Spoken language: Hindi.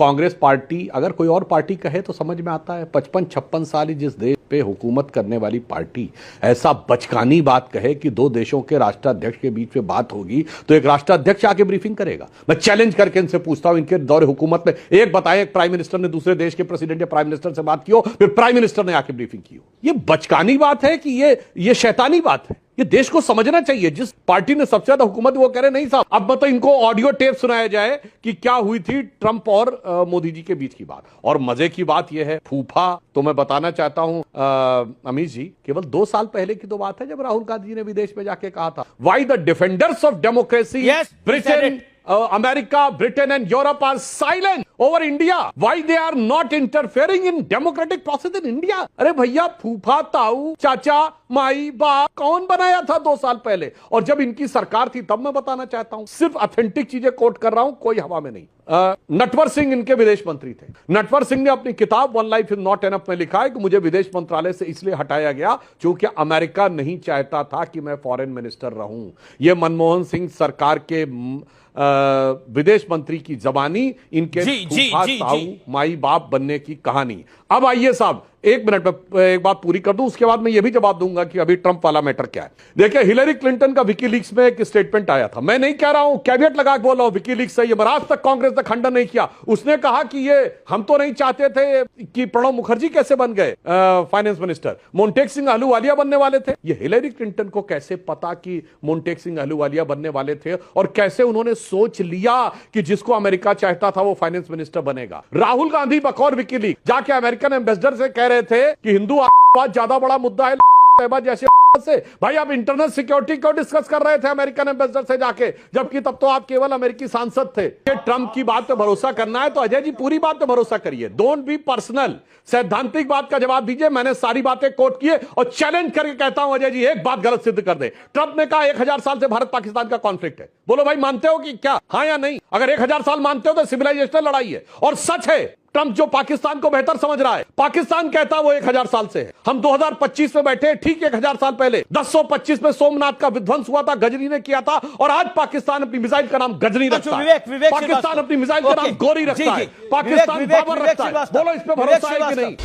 कांग्रेस पार्टी, अगर कोई और पार्टी कहे तो समझ में आता है, 55-56 साल ही जिस देश पे हुकूमत करने वाली पार्टी ऐसा बचकानी बात कहे कि दो देशों के राष्ट्राध्यक्ष के बीच में बात होगी तो एक राष्ट्राध्यक्ष आके ब्रीफिंग करेगा। मैं चैलेंज करके इनसे पूछता हूं, इनके दौरे हुकूमत में एक बताएं, एक प्राइम मिनिस्टर ने दूसरे देश के प्रेसिडेंट या प्राइम मिनिस्टर से बात की हो, फिर प्राइम मिनिस्टर ने आके ब्रीफिंग की हो। ये बचकानी बात है कि ये शैतानी बात है? ये देश को समझना चाहिए। जिस पार्टी ने सबसे ज्यादा हुकूमत, वो कह रहे नहीं साहब, अब मतलब इनको ऑडियो टेप सुनाया जाए कि क्या हुई थी ट्रंप और मोदी जी के बीच की बात। और मजे की बात यह है, फूफा तो मैं बताना चाहता हूं अमित जी, केवल 2 साल पहले की तो बात है जब राहुल गांधी जी ने विदेश में जाके कहा था, why the defenders of democracy, Britain, America, Britain and Europe are silent over India. Why they are not interfering in democratic process in India? अरे भैया, फूफा, ताऊ, चाचा, माई, बाप कौन बनाया था 2 साल पहले? और जब इनकी सरकार थी तब मैं बताना चाहता हूं, सिर्फ ऑथेंटिक चीजें कोट कर रहा हूं, कोई हवा में नहीं। नटवर सिंह इनके विदेश मंत्री थे। नटवर सिंह ने अपनी किताब one life is not enough में लिखा है कि मुझे विदेश मंत्रालय से इसलिए हटाया गया क्योंकि अमेरिका नहीं चाहता था कि मैं फॉरेन मिनिस्टर रहूं। यह मनमोहन सिंह सरकार के विदेश मंत्री की जबानी, इनके ताऊ माई बाप बनने की कहानी। अब आइए साहब, 1 मिनट में एक बात पूरी कर दूं, उसके बाद मैं यह भी जवाब दूंगा कि अभी ट्रंप वाला मैटर क्या है। देखिए, हिलरी क्लिंटन का विकीलीक्स में एक स्टेटमेंट आया था। मैं नहीं कह रहा हूं, कैविएट लगा के बोल रहा हूं, विकीलीक्स से, ये आज तक कांग्रेस ने खंडन नहीं किया। उसने कहा कि ये हम तो नहीं चाहते थे कि प्रणब मुखर्जी कैसे बन गए फाइनेंस मिनिस्टर, मोन्टेक सिंह अहलूवालिया बनने वाले थे। ये हिलरी क्लिंटन को कैसे पता कि मोन्टेक सिंह अहलूवालिया बनने वाले थे, और कैसे उन्होंने सोच लिया कि जिसको अमेरिका चाहता था वो फाइनेंस मिनिस्टर बनेगा। राहुल गांधी बकौर विकीलीक जाके अमेरिकन एम्बेसडर से कह रहे थे कि हिंदू ज्यादा बड़ा मुद्दा है जैसे से। भाई, आप इंटरनल सिक्योरिटी क्यों डिस्कस कर रहे थे अमेरिकन एम्बेसडर से जाके, जबकि तब तो आप केवल अमेरिकी सांसद थे। ट्रंप की बात पे भरोसा करना है तो अजय जी पूरी बात पे भरोसा करिए, डोंट बी पर्सनल, सैद्धांतिक बात का जवाब दीजिए। मैंने सारी बातें कोट की है और चैलेंज करके कहता हूं, अजय जी एक बात गलत सिद्ध कर दे। ट्रंप ने कहा 1000 साल से भारत पाकिस्तान का कॉन्फ्लिक्ट है। बोलो भाई, मानते हो कि क्या, हां या नहीं? अगर 1000 साल मानते हो तो सिविलाइजेशनल लड़ाई है, और सच है। ट्रंप जो पाकिस्तान को बेहतर समझ रहा है, पाकिस्तान कहता है वो 1000 साल से है। हम 2025 में बैठे, ठीक 1000 साल पहले 1025 में सोमनाथ का विध्वंस हुआ था, गजनी ने किया था, और आज पाकिस्तान अपनी मिसाइल का नाम गजनी रखता है। पाकिस्तान अपनी मिसाइल का नाम गोरी रखता है, पाकिस्तान बाबर रखता है। बोलो, इस पे भरोसा है कि नहीं?